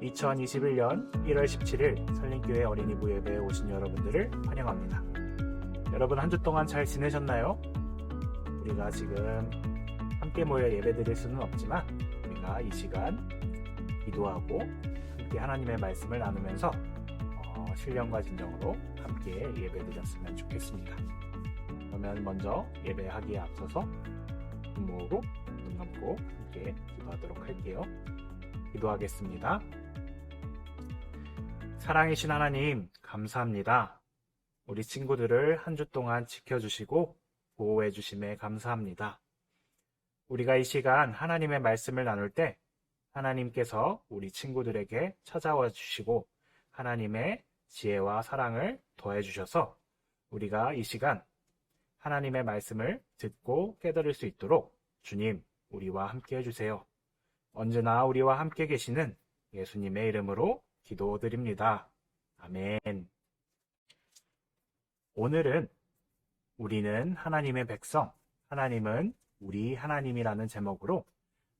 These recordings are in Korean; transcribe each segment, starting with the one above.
2021년 1월 17일 설림교회 어린이부 예배에 오신 여러분들을 환영합니다. 여러분 한 주 동안 잘 지내셨나요? 우리가 지금 함께 모여 예배드릴 수는 없지만 우리가 이 시간 기도하고 함께 하나님의 말씀을 나누면서 신령과 진정으로 함께 예배드렸으면 좋겠습니다. 그러면 먼저 예배하기에 앞서서 눈 모으고 눈 감고 함께 기도하도록 할게요. 기도하겠습니다. 사랑이신 하나님, 감사합니다. 우리 친구들을 한 주 동안 지켜주시고 보호해 주심에 감사합니다. 우리가 이 시간 하나님의 말씀을 나눌 때 하나님께서 우리 친구들에게 찾아와 주시고 하나님의 지혜와 사랑을 더해 주셔서 우리가 이 시간 하나님의 말씀을 듣고 깨달을 수 있도록 주님, 우리와 함께 해주세요. 언제나 우리와 함께 계시는 예수님의 이름으로 기도드립니다. 아멘. 오늘은 우리는 하나님의 백성, 하나님은 우리 하나님이라는 제목으로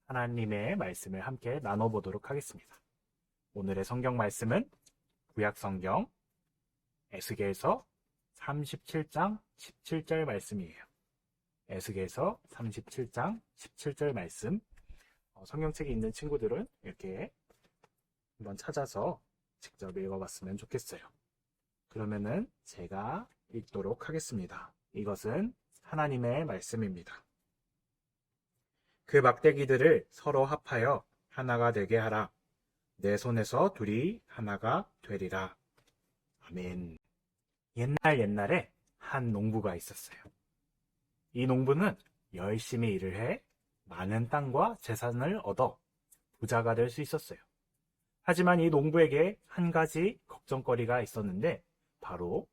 하나님의 말씀을 함께 나눠보도록 하겠습니다. 오늘의 성경 말씀은 구약성경 에스겔서 37장 17절 말씀이에요. 에스겔서 37장 17절 말씀. 성경책이 있는 친구들은 이렇게 한번 찾아서 직접 읽어봤으면 좋겠어요. 그러면은 제가 읽도록 하겠습니다. 이것은 하나님의 말씀입니다. 그 막대기들을 서로 합하여 하나가 되게 하라. 내 손에서 둘이 하나가 되리라. 아멘. 옛날에 한 농부가 있었어요. 이 농부는 열심히 일을 해 많은 땅과 재산을 얻어 부자가 될 수 있었어요. 하지만 이 농부에게 한 가지 걱정거리가 있었는데 바로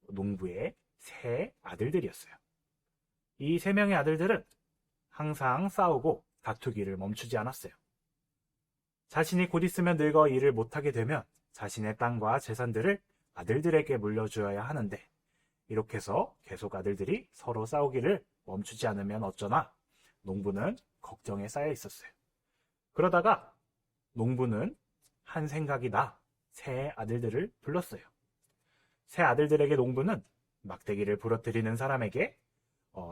농부의 세 아들들이었어요. 이 세 명의 아들들은 항상 싸우고 다투기를 멈추지 않았어요. 자신이 곧 있으면 늙어 일을 못하게 되면 자신의 땅과 재산들을 아들들에게 물려주어야 하는데 이렇게 해서 계속 아들들이 서로 싸우기를 멈추지 않으면 어쩌나 농부는 걱정에 쌓여 있었어요. 그러다가 농부는 한 생각이 나 세 아들들을 불렀어요. 세 아들들에게 농부는 막대기를 부러뜨리는 사람에게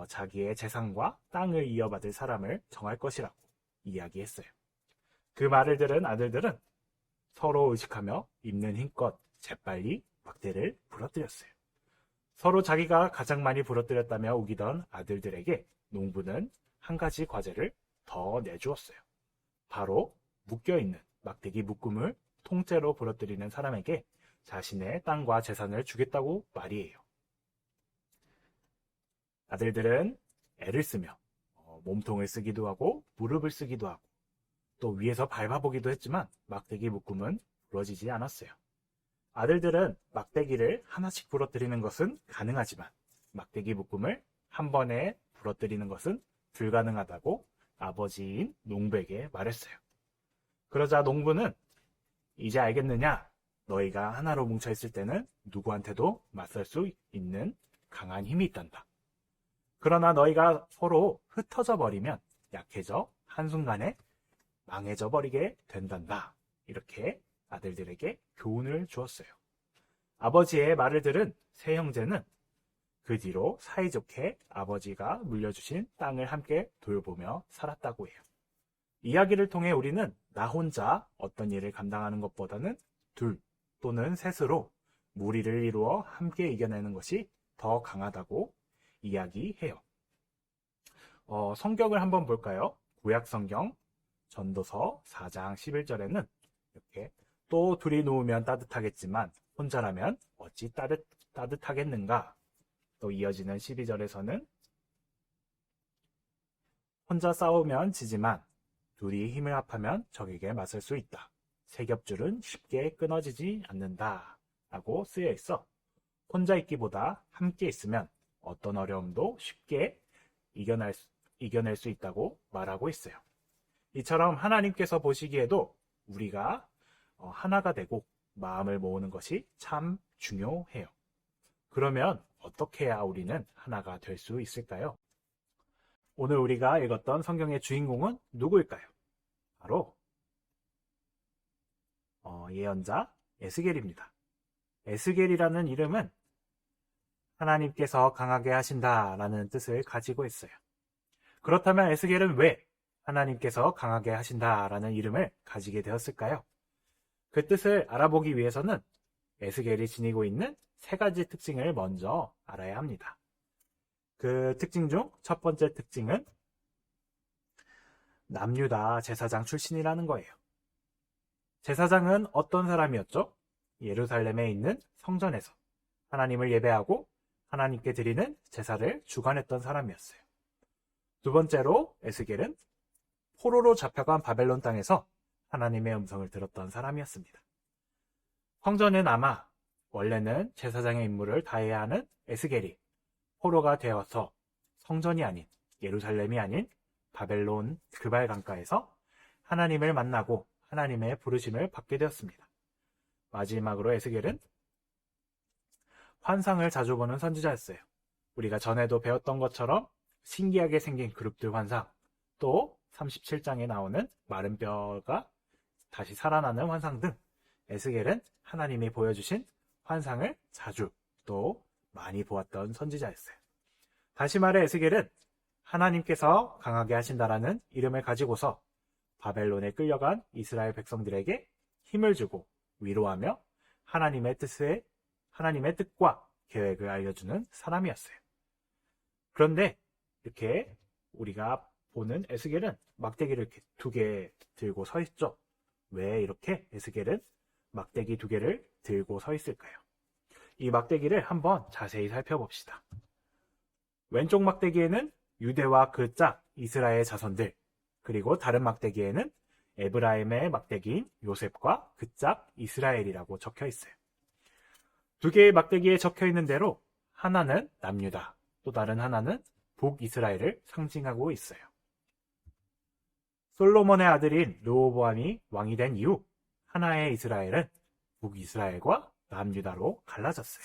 자기의 재산과 땅을 이어받을 사람을 정할 것이라고 이야기했어요. 그 말을 들은 아들들은 서로 의식하며 있는 힘껏 재빨리 막대를 부러뜨렸어요. 서로 자기가 가장 많이 부러뜨렸다며 우기던 아들들에게 농부는 한 가지 과제를 더 내주었어요. 바로 묶여있는 막대기 묶음을 통째로 부러뜨리는 사람에게 자신의 땅과 재산을 주겠다고 말이에요. 아들들은 애를 쓰며 몸통을 쓰기도 하고 무릎을 쓰기도 하고 또 위에서 밟아보기도 했지만 막대기 묶음은 부러지지 않았어요. 아들들은 막대기를 하나씩 부러뜨리는 것은 가능하지만 막대기 묶음을 한 번에 부러뜨리는 것은 불가능하다고 아버지인 농부에게 말했어요. 그러자 농부는 이제 알겠느냐? 너희가 하나로 뭉쳐있을 때는 누구한테도 맞설 수 있는 강한 힘이 있단다. 그러나 너희가 서로 흩어져 버리면 약해져 한순간에 망해져 버리게 된단다. 이렇게 아들들에게 교훈을 주었어요. 아버지의 말을 들은 세 형제는 그 뒤로 사이좋게 아버지가 물려주신 땅을 함께 돌보며 살았다고 해요. 이야기를 통해 우리는 나 혼자 어떤 일을 감당하는 것보다는 둘 또는 셋으로 무리를 이루어 함께 이겨내는 것이 더 강하다고 이야기해요. 성경을 한번 볼까요? 구약성경 전도서 4장 11절에는 이렇게 또 둘이 누우면 따뜻하겠지만 혼자라면 어찌 따뜻하겠는가? 또 이어지는 12절에서는 혼자 싸우면 지지만 둘이 힘을 합하면 적에게 맞설 수 있다. 세 겹줄은 쉽게 끊어지지 않는다. 라고 쓰여 있어 혼자 있기보다 함께 있으면 어떤 어려움도 쉽게 이겨낼 수 있다고 말하고 있어요. 이처럼 하나님께서 보시기에도 우리가 하나가 되고 마음을 모으는 것이 참 중요해요. 그러면 어떻게 해야 우리는 하나가 될 수 있을까요? 오늘 우리가 읽었던 성경의 주인공은 누구일까요? 바로 예언자 에스겔입니다. 에스겔이라는 이름은 하나님께서 강하게 하신다라는 뜻을 가지고 있어요. 그렇다면 에스겔은 왜 하나님께서 강하게 하신다라는 이름을 가지게 되었을까요? 그 뜻을 알아보기 위해서는 에스겔이 지니고 있는 세 가지 특징을 먼저 알아야 합니다. 그 특징 중 첫 번째 특징은 남유다 제사장 출신이라는 거예요. 제사장은 어떤 사람이었죠? 예루살렘에 있는 성전에서 하나님을 예배하고 하나님께 드리는 제사를 주관했던 사람이었어요. 두 번째로 에스겔은 포로로 잡혀간 바벨론 땅에서 하나님의 음성을 들었던 사람이었습니다. 성전은 아마 원래는 제사장의 임무를 다해야 하는 에스겔이 포로가 되어서 성전이 아닌 예루살렘이 아닌 바벨론 그발 강가에서 하나님을 만나고 하나님의 부르심을 받게 되었습니다. 마지막으로 에스겔은 환상을 자주 보는 선지자였어요. 우리가 전에도 배웠던 것처럼 신기하게 생긴 그룹들 환상, 또 37장에 나오는 마른 뼈가 다시 살아나는 환상 등 에스겔은 하나님이 보여주신 환상을 자주 또 많이 보았던 선지자였어요. 다시 말해 에스겔은 하나님께서 강하게 하신다라는 이름을 가지고서 바벨론에 끌려간 이스라엘 백성들에게 힘을 주고 위로하며 하나님의 뜻과 계획을 알려주는 사람이었어요. 그런데 이렇게 우리가 보는 에스겔은 막대기를 이렇게 2개 들고 서 있죠. 왜 이렇게 에스겔은 막대기 2개를 들고 서 있을까요? 이 막대기를 한번 자세히 살펴봅시다. 왼쪽 막대기에는 유대와 그 짝 이스라엘 자손들, 그리고 다른 막대기에는 에브라임의 막대기인 요셉과 그 짝 이스라엘이라고 적혀 있어요. 2개의 막대기에 적혀 있는 대로 하나는 남유다, 또 다른 하나는 북이스라엘을 상징하고 있어요. 솔로몬의 아들인 르호보암이 왕이 된 이후 하나의 이스라엘은 북이스라엘과 남유다로 갈라졌어요.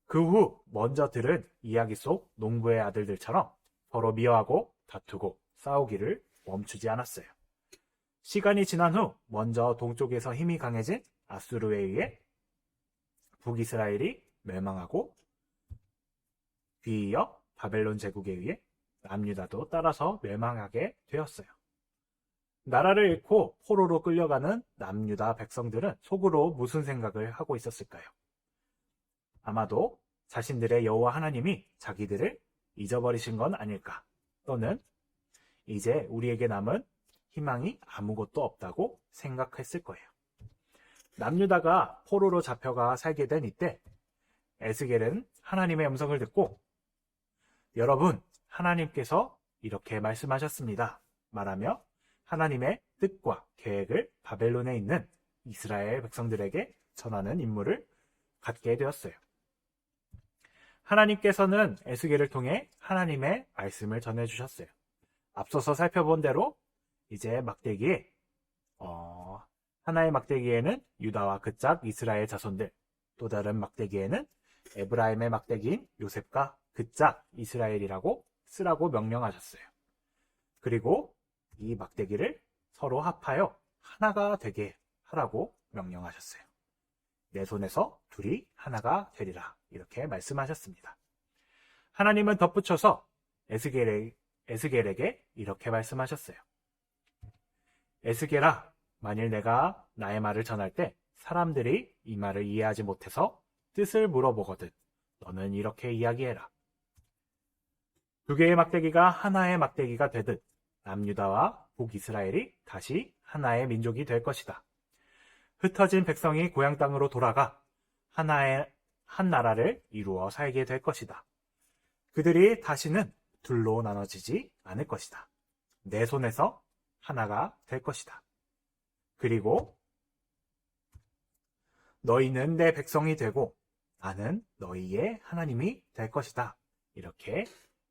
그 후 먼저 들은 이야기 속 농부의 아들들처럼 서로 미워하고 다투고 싸우기를 멈추지 않았어요. 시간이 지난 후 먼저 동쪽에서 힘이 강해진 아수르에 의해 북이스라엘이 멸망하고 뒤이어 바벨론 제국에 의해 남유다도 따라서 멸망하게 되었어요. 나라를 잃고 포로로 끌려가는 남유다 백성들은 속으로 무슨 생각을 하고 있었을까요? 아마도 자신들의 여호와 하나님이 자기들을 잊어버리신 건 아닐까, 또는 이제 우리에게 남은 희망이 아무것도 없다고 생각했을 거예요. 남유다가 포로로 잡혀가 살게 된 이때 에스겔은 하나님의 음성을 듣고 여러분, 하나님께서 이렇게 말씀하셨습니다 말하며 하나님의 뜻과 계획을 바벨론에 있는 이스라엘 백성들에게 전하는 임무를 갖게 되었어요. 하나님께서는 에스겔을 통해 하나님의 말씀을 전해주셨어요. 앞서서 살펴본 대로 이제 막대기에 하나의 막대기에는 유다와 그 짝 이스라엘 자손들, 또 다른 막대기에는 에브라임의 막대기인 요셉과 그 짝 이스라엘이라고 쓰라고 명령하셨어요. 그리고 이 막대기를 서로 합하여 하나가 되게 하라고 명령하셨어요. 내 손에서 둘이 하나가 되리라, 이렇게 말씀하셨습니다. 하나님은 덧붙여서 에스겔에게 이렇게 말씀하셨어요. 에스겔아, 만일 내가 나의 말을 전할 때 사람들이 이 말을 이해하지 못해서 뜻을 물어보거든 너는 이렇게 이야기해라. 2개의 막대기가 하나의 막대기가 되듯 남유다와 북이스라엘이 다시 하나의 민족이 될 것이다. 흩어진 백성이 고향 땅으로 돌아가 한 나라를 이루어 살게 될 것이다. 그들이 다시는 둘로 나눠지지 않을 것이다. 내 손에서 하나가 될 것이다. 그리고 너희는 내 백성이 되고 나는 너희의 하나님이 될 것이다. 이렇게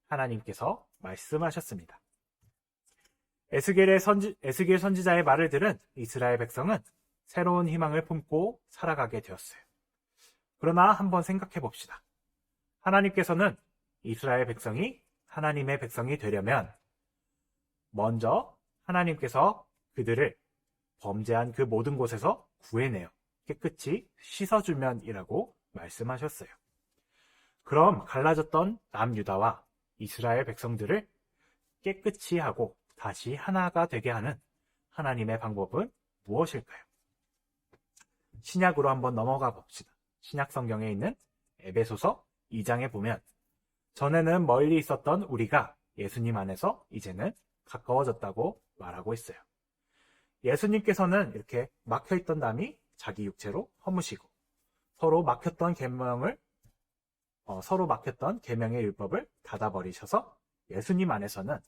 하나님께서 말씀하셨습니다. 에스겔 선지자의 말을 들은 이스라엘 백성은 새로운 희망을 품고 살아가게 되었어요. 그러나 한번 생각해 봅시다. 하나님께서는 이스라엘 백성이 하나님의 백성이 되려면 먼저 하나님께서 그들을 범죄한 그 모든 곳에서 구해내요. 깨끗이 씻어주면이라고 말씀하셨어요. 그럼 갈라졌던 남유다와 이스라엘 백성들을 깨끗이 하고 다시 하나가 되게 하는 하나님의 방법은 무엇일까요? 신약으로 한번 넘어가 봅시다. 신약 성경에 있는 에베소서 2장에 보면 전에는 멀리 있었던 우리가 예수님 안에서 이제는 가까워졌다고 말하고 있어요. 예수님께서는 이렇게 막혀있던 담이 자기 육체로 허무시고 서로 막혔던 계명의 율법을 닫아버리셔서 예수님 안에서는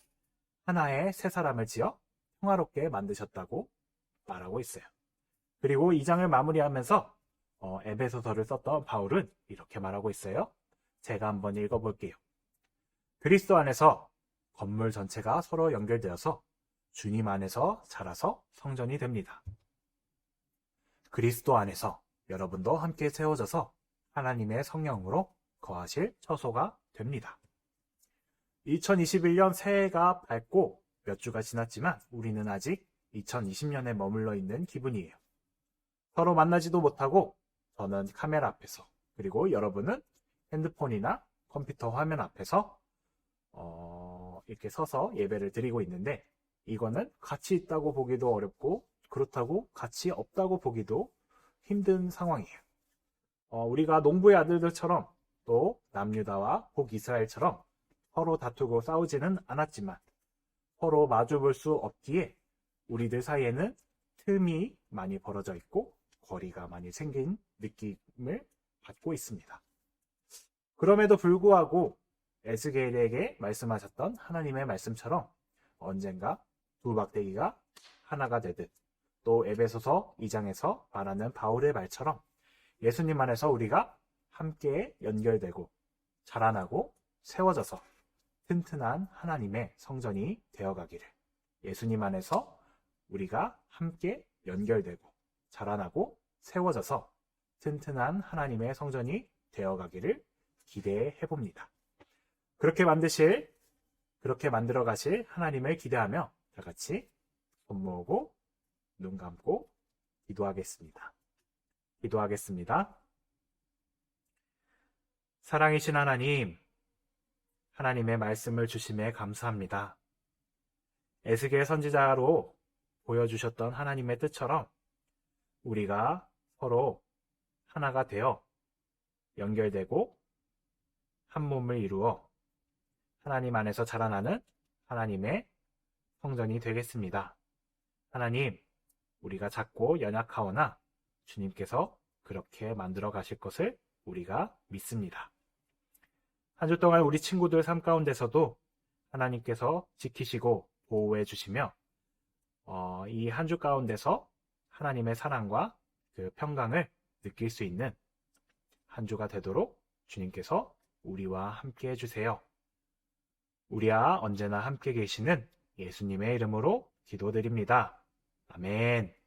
하나의 새 사람을 지어 평화롭게 만드셨다고 말하고 있어요. 그리고 2장을 마무리하면서 에베소서를 썼던 바울은 이렇게 말하고 있어요. 제가 한번 읽어볼게요. 그리스도 안에서 건물 전체가 서로 연결되어서 주님 안에서 자라서 성전이 됩니다. 그리스도 안에서 여러분도 함께 세워져서 하나님의 성령으로 거하실 처소가 됩니다. 2021년 새해가 밝고 몇 주가 지났지만 우리는 아직 2020년에 머물러 있는 기분이에요. 서로 만나지도 못하고 저는 카메라 앞에서 그리고 여러분은 핸드폰이나 컴퓨터 화면 앞에서 이렇게 서서 예배를 드리고 있는데 이거는 같이 있다고 보기도 어렵고 그렇다고 같이 없다고 보기도 힘든 상황이에요. 우리가 농부의 아들들처럼 또 남유다와 북이스라엘처럼 서로 다투고 싸우지는 않았지만 서로 마주볼 수 없기에 우리들 사이에는 틈이 많이 벌어져 있고 거리가 많이 생긴 느낌을 받고 있습니다. 그럼에도 불구하고 에스겔에게 말씀하셨던 하나님의 말씀처럼 언젠가 두 막대기가 하나가 되듯 또 에베소서 2장에서 말하는 바울의 말처럼 예수님 안에서 우리가 함께 연결되고 자라나고 세워져서 튼튼한 하나님의 성전이 되어가기를 예수님 안에서 우리가 함께 연결되고 자라나고 세워져서 튼튼한 하나님의 성전이 되어가기를 기대해 봅니다. 그렇게 만들어 가실 하나님을 기대하며 다 같이 손 모으고 눈 감고 기도하겠습니다. 사랑이신 하나님, 하나님의 말씀을 주심에 감사합니다. 에스겔 선지자로 보여주셨던 하나님의 뜻처럼 우리가 서로 하나가 되어 연결되고 한 몸을 이루어 하나님 안에서 자라나는 하나님의 성전이 되겠습니다. 하나님, 우리가 작고 연약하오나 주님께서 그렇게 만들어 가실 것을 우리가 믿습니다. 한 주 동안 우리 친구들 삶 가운데서도 하나님께서 지키시고 보호해 주시며 이 한 주 가운데서 하나님의 사랑과 그 평강을 느낄 수 있는 한 주가 되도록 주님께서 우리와 함께 해주세요. 우리와 언제나 함께 계시는 예수님의 이름으로 기도드립니다. 아멘.